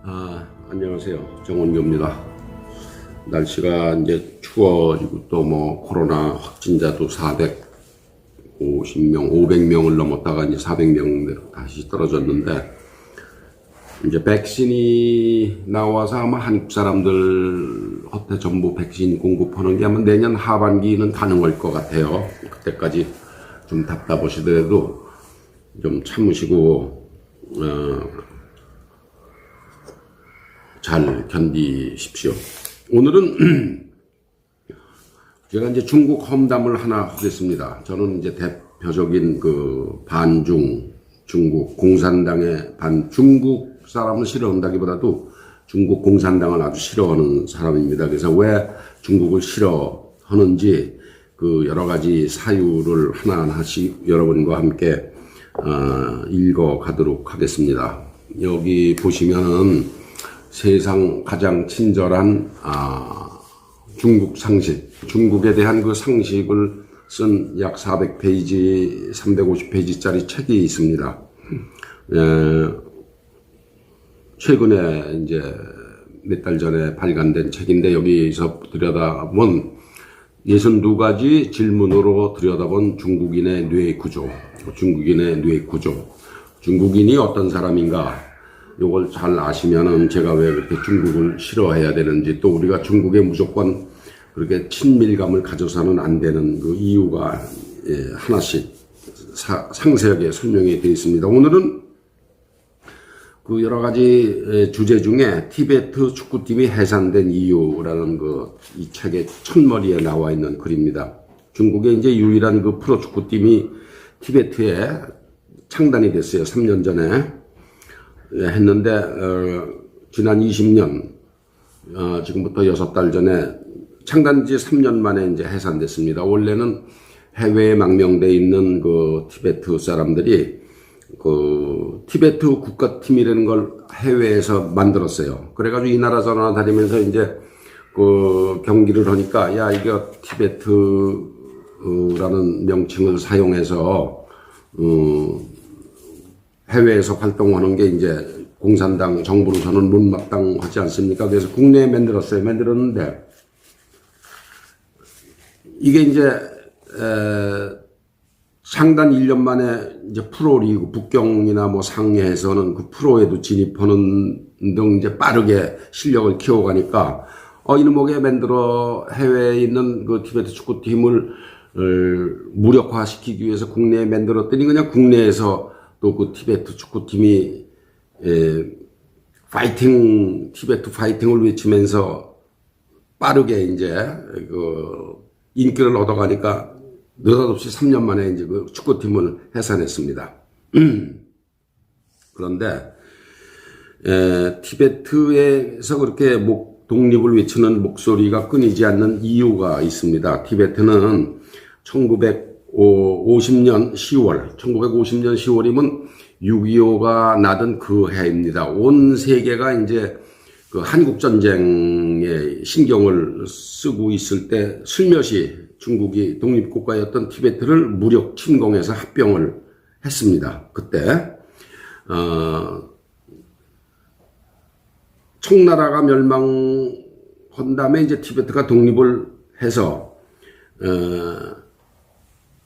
안녕하세요. 정원교입니다. 날씨가 이제 추워지고 또 코로나 확진자도 450명, 500명을 넘었다가 이제 400명대로 다시 떨어졌는데, 이제 백신이 나와서 아마 한국 사람들한테 전부 백신 공급하는 게 아마 내년 하반기는 가능할 것 같아요. 그때까지 좀 답답하시더라도 좀 참으시고, 잘 견디십시오. 오늘은 제가 이제 중국 험담을 하나 하겠습니다. 저는 이제 대표적인 중국 공산당의 중국 사람을 싫어한다기보다도 중국 공산당을 아주 싫어하는 사람입니다. 그래서 왜 중국을 싫어하는지 여러 가지 사유를 하나하나씩 여러분과 함께 읽어 가도록 하겠습니다. 여기 보시면은 세상 가장 친절한 중국 상식, 중국에 대한 그 상식을 쓴 약 400페이지, 350페이지짜리 책이 있습니다. 최근에 이제 몇 달 전에 발간된 책인데, 여기서 들여다본 62가지 질문으로 들여다본 중국인의 뇌 구조, 중국인이 어떤 사람인가, 요걸 잘 아시면은 제가 왜 그렇게 중국을 싫어해야 되는지, 또 우리가 중국에 무조건 그렇게 친밀감을 가져서는 안 되는 그 이유가 하나씩 상세하게 설명이 되어 있습니다. 오늘은 여러 가지 주제 중에 티베트 축구팀이 해산된 이유라는 이 책의 첫머리에 나와 있는 글입니다. 중국의 이제 유일한 프로 축구팀이 티베트에 창단이 됐어요. 3년 전에. 했는데, 지난 20년, 지금부터 6달 전에 창단지 3년 만에 이제 해산됐습니다. 원래는 해외에 망명되어 있는 티베트 사람들이 티베트 국가팀이라는 걸 해외에서 만들었어요. 그래가지고 이 나라 저 나라 다니면서 이제 경기를 하니까, 야, 이게 티베트라는 명칭을 사용해서, 해외에서 활동하는 게 이제 공산당 정부로서는 못마땅하지 않습니까? 그래서 국내에 만들었는데, 이게 이제, 창단 1년 만에 이제 프로리그, 북경이나 상해에서는 프로에도 진입하는 등 이제 빠르게 실력을 키워가니까, 이놈에게 만들어 해외에 있는 티베트 축구팀을 무력화시키기 위해서 국내에 만들었더니 그냥 국내에서 또 티베트 축구팀이 티베트 파이팅을 외치면서 빠르게 이제 인기를 얻어가니까 느닷없이 3년 만에 이제 축구팀을 해산했습니다. 그런데 티베트에서 그렇게 독립을 외치는 목소리가 끊이지 않는 이유가 있습니다. 티베트는 1950년 10월이면 6.25가 나던 그 해입니다. 온 세계가 이제 한국전쟁에 신경을 쓰고 있을 때 슬며시 중국이 독립국가였던 티베트를 무력 침공해서 합병을 했습니다. 그때, 청나라가 멸망한 다음에 이제 티베트가 독립을 해서,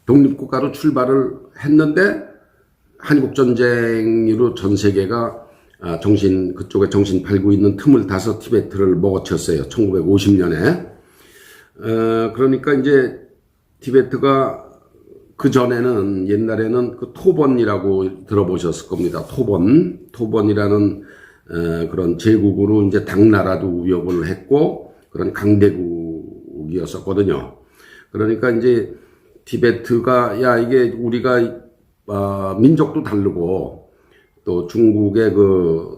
독립국가로 출발을 했는데, 한국전쟁으로 전 세계가 그쪽에 정신 팔고 있는 틈을 타서 티베트를 먹어쳤어요. 1950년에. 그러니까 이제 티베트가 옛날에는 토번이라고 들어보셨을 겁니다. 토번이라는 그런 제국으로 이제 당나라도 위협을 했고, 그런 강대국이었었거든요. 그러니까 이제 티베트가, 야, 이게 우리가, 민족도 다르고, 또 중국의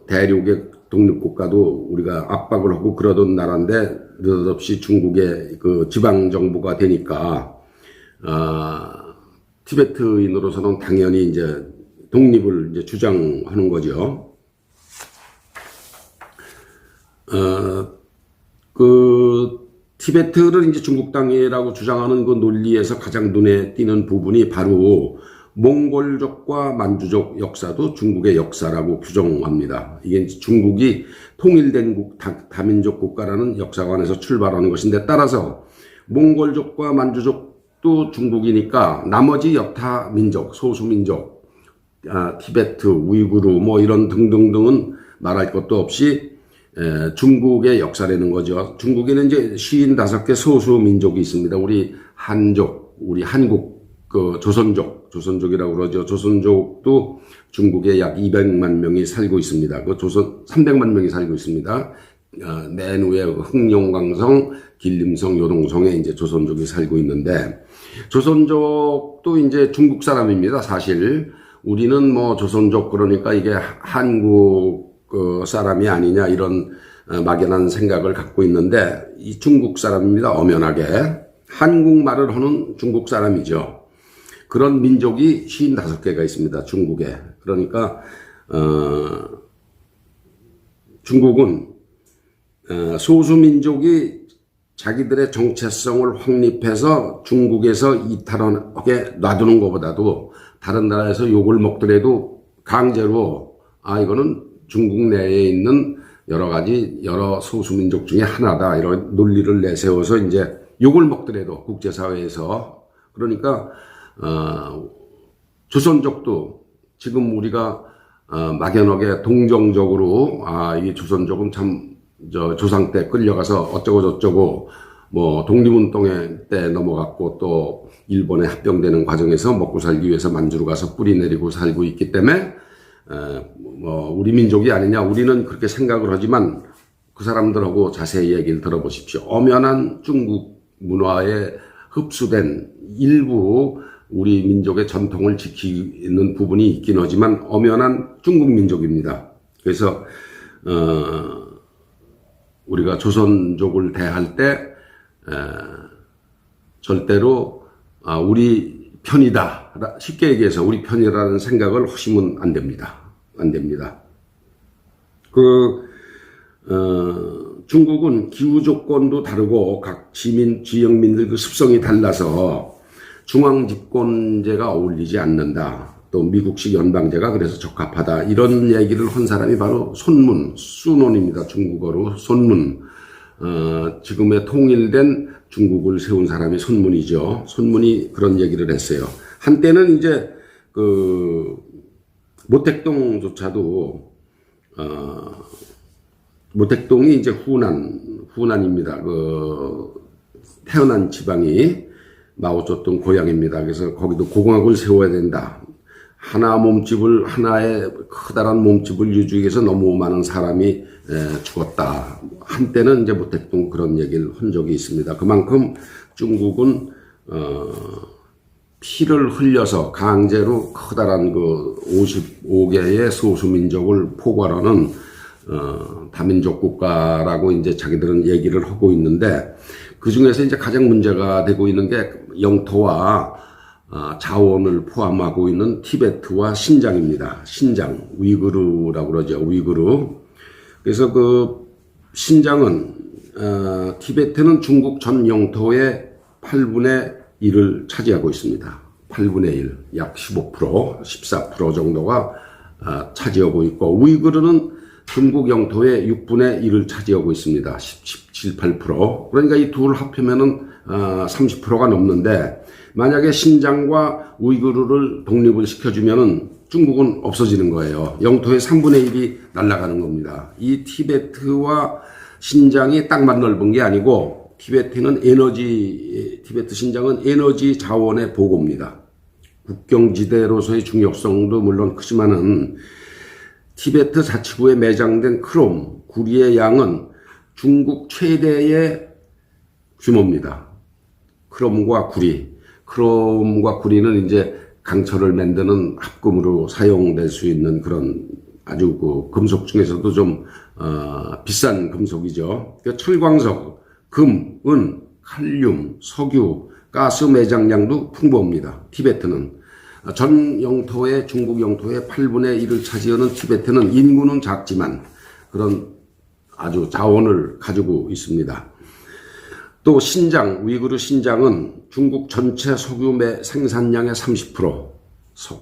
대륙의 독립국가도 우리가 압박을 하고 그러던 나라인데, 느닷없이 중국의 지방정부가 되니까, 티베트인으로서는 당연히 이제 독립을 이제 주장하는 거죠. 티베트를 이제 중국 땅이라고 주장하는 논리에서 가장 눈에 띄는 부분이 바로 몽골족과 만주족 역사도 중국의 역사라고 규정합니다. 이게 중국이 통일된 다민족 국가라는 역사관에서 출발하는 것인데, 따라서 몽골족과 만주족도 중국이니까 나머지 여타 민족, 소수민족, 티베트, 우이구르 뭐 이런 등등등은 말할 것도 없이 중국의 역사라는 거죠. 중국에는 이제 55개 소수민족이 있습니다. 우리 한족, 우리 한국 조선족이라고 그러죠. 조선족도 중국에 약 200만 명이 살고 있습니다. 300만 명이 살고 있습니다. 맨 위에 흑룡강성, 길림성, 요동성에 이제 조선족이 살고 있는데, 조선족도 이제 중국 사람입니다. 사실 우리는 뭐 조선족 그러니까 이게 한국 사람이 아니냐 이런 막연한 생각을 갖고 있는데, 이 중국 사람입니다. 엄연하게 한국말을 하는 중국 사람이죠. 그런 민족이 55개가 있습니다. 중국에. 그러니까 중국은 소수민족이 자기들의 정체성을 확립해서 중국에서 이탈하게 놔두는 것보다도 다른 나라에서 욕을 먹더라도 강제로 이거는 중국 내에 있는 여러 소수민족 중에 하나다 이런 논리를 내세워서 이제 욕을 먹더라도 국제사회에서, 그러니까 조선족도 지금 우리가 막연하게 동정적으로 이 조선족은 참 조상 때 끌려가서 어쩌고 저쩌고 뭐 독립운동회 때 넘어갔고 또 일본에 합병되는 과정에서 먹고 살기 위해서 만주로 가서 뿌리 내리고 살고 있기 때문에 뭐 우리 민족이 아니냐, 우리는 그렇게 생각을 하지만 그 사람들하고 자세히 얘기를 들어보십시오. 엄연한 중국 문화에 흡수된 일부 우리 민족의 전통을 지키는 부분이 있긴 하지만 엄연한 중국 민족입니다. 그래서 우리가 조선족을 대할 때 절대로 우리 편이다, 쉽게 얘기해서 우리 편이라는 생각을 하시면 안 됩니다. 안 됩니다. 중국은 기후 조건도 다르고 각 지역민들 그 습성이 달라서 중앙 집권제가 어울리지 않는다. 또 미국식 연방제가 그래서 적합하다. 이런 얘기를 한 사람이 바로 순원입니다. 중국어로 손문. 지금의 통일된 중국을 세운 사람이 손문이죠. 손문이 그런 얘기를 했어요. 한때는 이제 모택동조차도 모택동이 이제 후난입니다. 태어난 지방이 마오쩌둥 고향입니다. 그래서 거기도 고궁학을 세워야 된다. 하나의 커다란 몸집을 유지하기 위해서 너무 많은 사람이 죽었다. 한때는 이제 모택동 그런 얘기를 한 적이 있습니다. 그만큼 중국은 피를 흘려서 강제로 커다란 55개의 소수민족을 포괄하는 다민족 국가라고 이제 자기들은 얘기를 하고 있는데, 그 중에서 이제 가장 문제가 되고 있는 게 영토와 자원을 포함하고 있는 티베트와 신장입니다. 신장, 우이그르라고 그러죠. 우이그르. 그래서 신장은, 티베트는 중국 전 영토의 8분의 1을 차지하고 있습니다. 8분의 1, 약 15%, 14% 정도가 차지하고 있고, 우이그르는 중국 영토의 6분의 1을 차지하고 있습니다. 17, 8%. 그러니까 이 둘 합하면은 30%가 넘는데, 만약에 신장과 우이그르를 독립을 시켜주면은 중국은 없어지는 거예요. 영토의 3분의 1이 날아가는 겁니다. 이 티베트와 신장이 땅만 넓은 게 아니고, 티베트 신장은 에너지 자원의 보고입니다. 국경지대로서의 중요성도 물론 크지만은, 티베트 자치구에 매장된 크롬, 구리의 양은 중국 최대의 규모입니다. 크롬과 구리는 이제 강철을 만드는 합금으로 사용될 수 있는 그런 아주 금속 중에서도 좀 비싼 금속이죠. 철광석, 금, 은, 칼륨, 석유, 가스 매장량도 풍부합니다. 티베트는. 전 영토의, 중국 영토의 8분의 1을 차지하는 티베트는 인구는 작지만 그런 아주 자원을 가지고 있습니다. 또 우이그르 신장은 중국 전체 석유 생산량의 30%,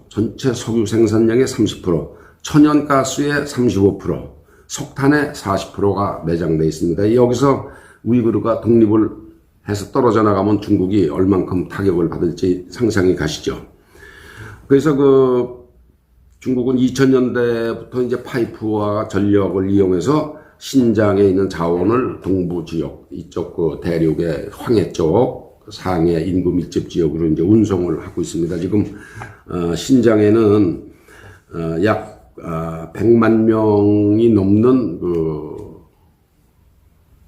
전체 석유 생산량의 30%, 천연가스의 35%, 석탄의 40%가 매장되어 있습니다. 여기서 우이그르가 독립을 해서 떨어져 나가면 중국이 얼만큼 타격을 받을지 상상이 가시죠. 그래서 중국은 2000년대부터 이제 파이프와 전력을 이용해서 신장에 있는 자원을 동부 지역, 이쪽 대륙의 황해 쪽, 상해 인구 밀집 지역으로 이제 운송을 하고 있습니다. 지금, 신장에는, 약, 100만 명이 넘는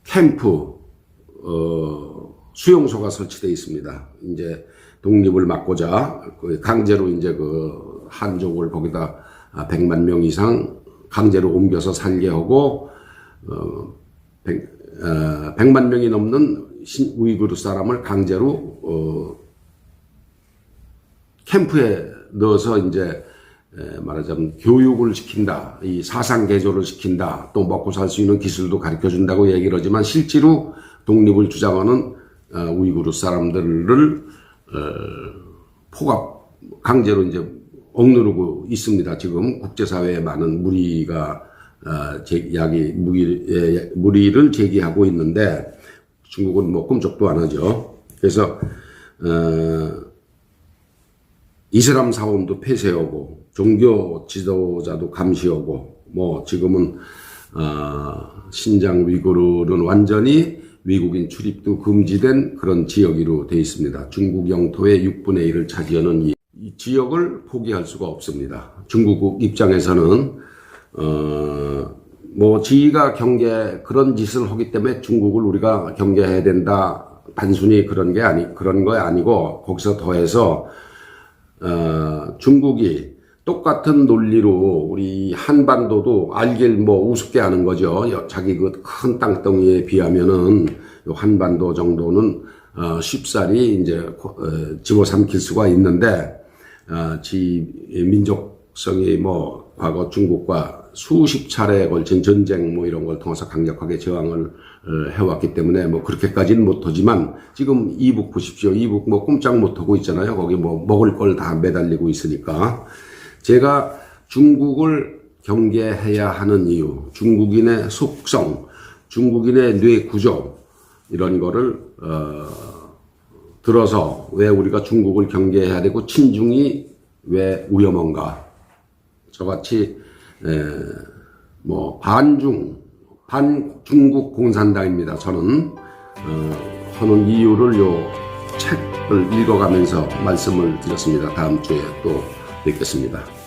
캠프, 수용소가 설치되어 있습니다. 이제 독립을 막고자 강제로 이제 한족을 거기다 100만 명 이상 강제로 옮겨서 살게 하고 100만 명이 넘는 우이그르 사람을 강제로 캠프에 넣어서 이제 말하자면 교육을 시킨다, 이 사상 개조를 시킨다, 또 먹고 살 수 있는 기술도 가르쳐 준다고 얘기를 하지만 실제로 독립을 주장하는 우이그르 사람들을 강제로 이제 억누르고 있습니다. 지금 국제사회에 많은 무리가 무리를 제기하고 있는데 중국은 뭐 꿈쩍도 안 하죠. 그래서 이슬람 사원도 폐쇄하고 종교 지도자도 감시하고 뭐 지금은 신장 우이그르는 완전히 외국인 출입도 금지된 그런 지역으로 되어 있습니다. 중국 영토의 6분의 1을 차지하는 이 지역을 포기할 수가 없습니다. 중국 입장에서는 뭐 지가 그런 짓을 하기 때문에 중국을 우리가 경계해야 된다. 단순히 그런 거 아니고 거기서 더해서 중국이 똑같은 논리로 우리 한반도도 알길 뭐 우습게 하는 거죠. 자기 큰 땅덩이에 비하면은 한반도 정도는 쉽사리 이제 집어삼킬 수가 있는데 민족성이 뭐 과거 중국과 수십 차례에 걸친 전쟁 뭐 이런 걸 통해서 강력하게 저항을 해왔기 때문에 뭐 그렇게까지는 못하지만 지금 이북 보십시오. 이북 뭐 꼼짝 못하고 있잖아요. 거기 뭐 먹을 걸 다 매달리고 있으니까. 제가 중국을 경계해야 하는 이유, 중국인의 속성, 중국인의 뇌 구조 이런 거를 들어서 왜 우리가 중국을 경계해야 되고 친중이 왜 위험한가? 저같이 뭐 반중국 공산당입니다. 저는 하는 이유를 요 책을 읽어가면서 말씀을 드렸습니다. 다음 주에 또 뵙겠습니다.